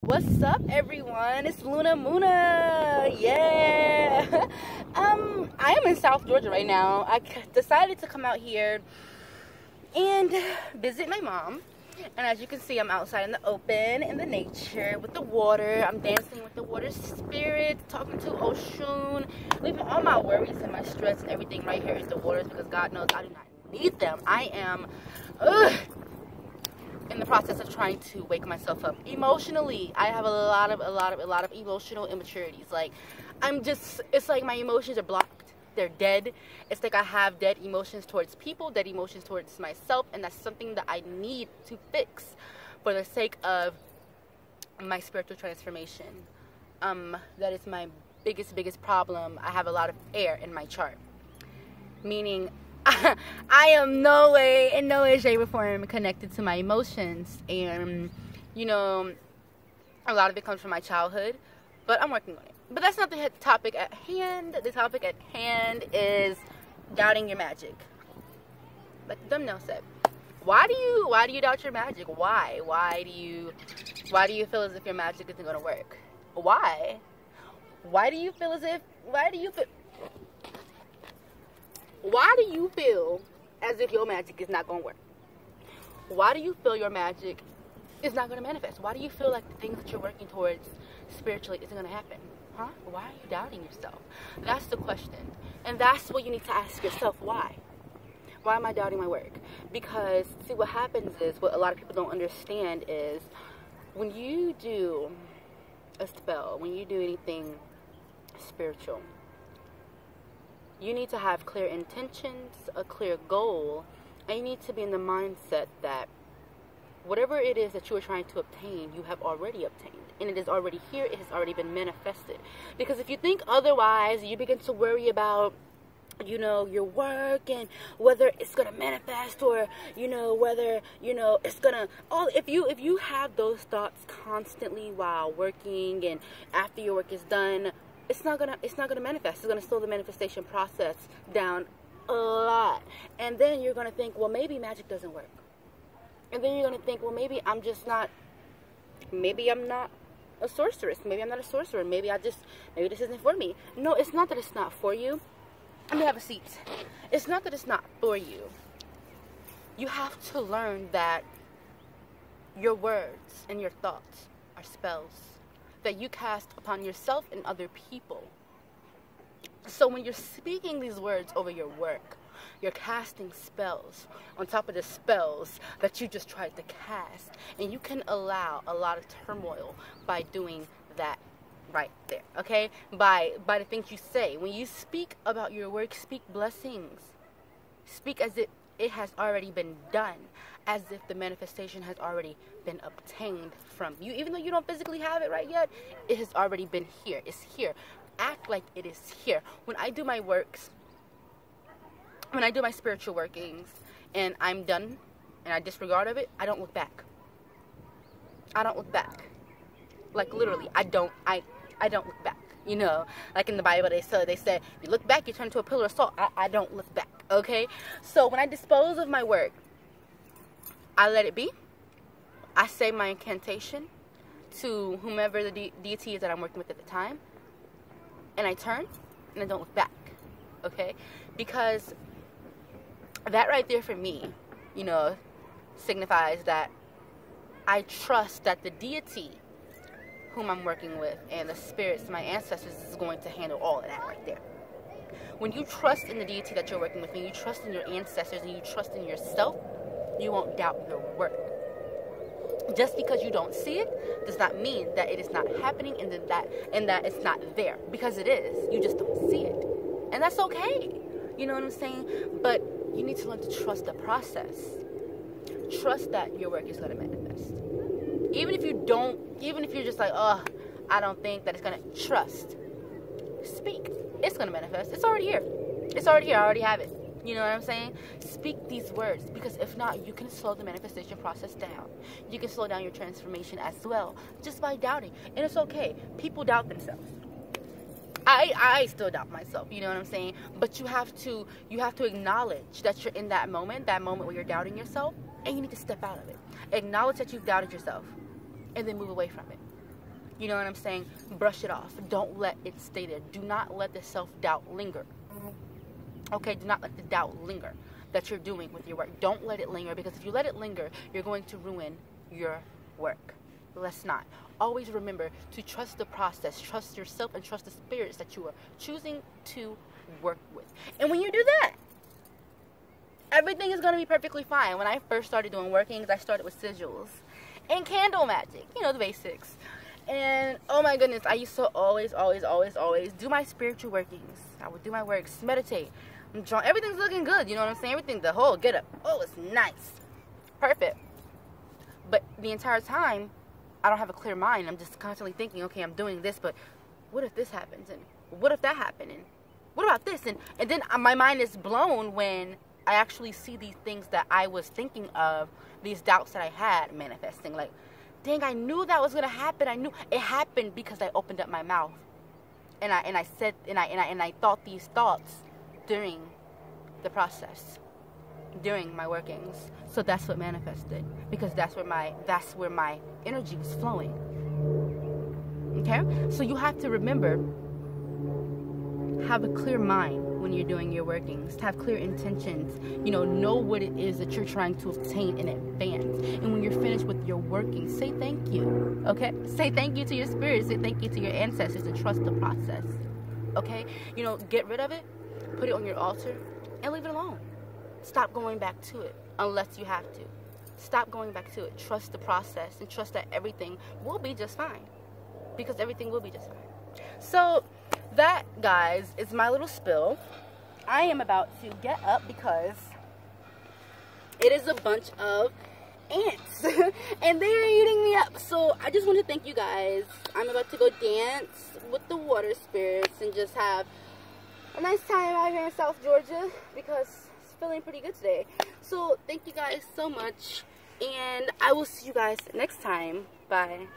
What's up, everyone? It's Luna Muna. Yeah. I am in South Georgia right now. I decided to come out here and visit my mom. And as you can see, I'm outside in the open, in the nature, with the water. I'm dancing with the water spirit, talking to Oshun, leaving all my worries and my stress and everything right here in the waters, because God knows I do not need them. I am in the process of trying to wake myself up emotionally. I have a lot of emotional immaturities. Like, it's like my emotions are blocked. They're dead. It's like I have dead emotions towards people, dead emotions towards myself, and that's something that I need to fix for the sake of my spiritual transformation. That is my biggest problem. I have a lot of air in my chart, meaning I am in no way, shape, or form connected to my emotions. And, you know, a lot of it comes from my childhood, but I'm working on it. But that's not the topic at hand. The topic at hand is doubting your magic. Like the thumbnail said. Why do you doubt your magic? Why? Why do you feel as if your magic isn't going to work? Why? Why do you feel as if your magic is not going to work? Why do you feel your magic is not going to manifest? Why do you feel like the things that you're working towards spiritually isn't going to happen? Huh? Why are you doubting yourself? That's the question. And that's what you need to ask yourself. Why? Why am I doubting my work? Because, see, what happens is, what a lot of people don't understand is, when you do a spell, when you do anything spiritual, you need to have clear intentions, a clear goal, and you need to be in the mindset that whatever it is that you are trying to obtain, you have already obtained. And it is already here, it has already been manifested. Because if you think otherwise, you begin to worry about, you know, your work and whether it's going to manifest, or, you know, whether, you know, it's going to, if you have those thoughts constantly while working and after your work is done, it's not gonna manifest. It's gonna slow the manifestation process down a lot. And then you're gonna think, well, maybe magic doesn't work. And then you're gonna think, well, maybe I'm not a sorceress. Maybe I'm not a sorcerer. Maybe this isn't for me. No, it's not that it's not for you. Let me have a seat. It's not that it's not for you. You have to learn that your words and your thoughts are spells that you cast upon yourself and other people. So when you're speaking these words over your work, you're casting spells on top of the spells that you just tried to cast. And you can allow a lot of turmoil by doing that right there, okay? By the things you say. When you speak about your work, speak blessings. Speak as if it has already been done, as if the manifestation has already been obtained from you. Even though you don't physically have it right yet, it has already been here. It's here. Act like it is here. When I do my works, when I do my spiritual workings, and I'm done, and I disregard of it, I don't look back. I don't look back. Like, literally, I don't look back. You know, like in the Bible, they said, you look back, you turn into a pillar of salt. I don't look back, okay? So when I dispose of my work, I let it be. I say my incantation to whomever the deity is that I'm working with at the time. And I turn, and I don't look back, okay? Because that right there for me, you know, signifies that I trust that the deity whom I'm working with and the spirits, my ancestors, is going to handle all of that right there. When you trust in the deity that you're working with, when you trust in your ancestors and you trust in yourself, you won't doubt your work. Just because you don't see it does not mean that it is not happening and that it's not there, because it is. You just don't see it. And that's okay. You know what I'm saying? But you need to learn to trust the process. Trust that your work is going to manifest. Even if you're just like, oh, I don't think that it's going to, trust. Speak. It's going to manifest. It's already here. It's already here. I already have it. You know what I'm saying? Speak these words, because if not, you can slow the manifestation process down. You can slow down your transformation as well, just by doubting. And it's okay. People doubt themselves. I still doubt myself, you know what I'm saying? But you have to acknowledge that you're in that moment where you're doubting yourself, and you need to step out of it. Acknowledge that you've doubted yourself, and then move away from it. You know what I'm saying? Brush it off. Don't let it stay there. Do not let the self-doubt linger. Okay? Do not let the doubt linger that you're doing with your work. Don't let it linger, because if you let it linger, you're going to ruin your work. Let's not. Always remember to trust the process, trust yourself, and trust the spirits that you are choosing to work with. And when you do that, everything is going to be perfectly fine. When I first started doing workings, I started with sigils and candle magic. You know, the basics. And oh my goodness, I used to always do my spiritual workings. I would do my works, meditate. I'm drawing. Everything's looking good. You know what I'm saying? Everything, the whole get up. Oh, it's nice. Perfect. But the entire time, I don't have a clear mind. I'm just constantly thinking, okay, I'm doing this, but what if this happens? And what if that happened? And what about this? And then my mind is blown when I actually see these things that I was thinking of, these doubts that I had manifesting. Like, dang, I knew that was gonna happen. I knew it happened because I opened up my mouth, and I said, and I thought these thoughts during the process, during my workings. So that's what manifested, because that's where my energy was flowing. Okay, so you have to remember, have a clear mind when you're doing your workings, to have clear intentions, know what it is that you're trying to obtain in advance. And when you're finished with your workings, say thank you, okay? Say thank you to your spirits, say thank you to your ancestors, and trust the process, okay? Get rid of it, put it on your altar, and leave it alone. Stop going back to it unless you have to. Stop going back to it. Trust the process, and trust that everything will be just fine, because everything will be just fine. So that, guys, is my little spill. I am about to get up because it is a bunch of ants and they are eating me up. So I just want to thank you guys. I'm about to go dance with the water spirits and just have a nice time out here in South Georgia, because it's feeling pretty good today. So thank you guys so much, and I will see you guys next time. Bye.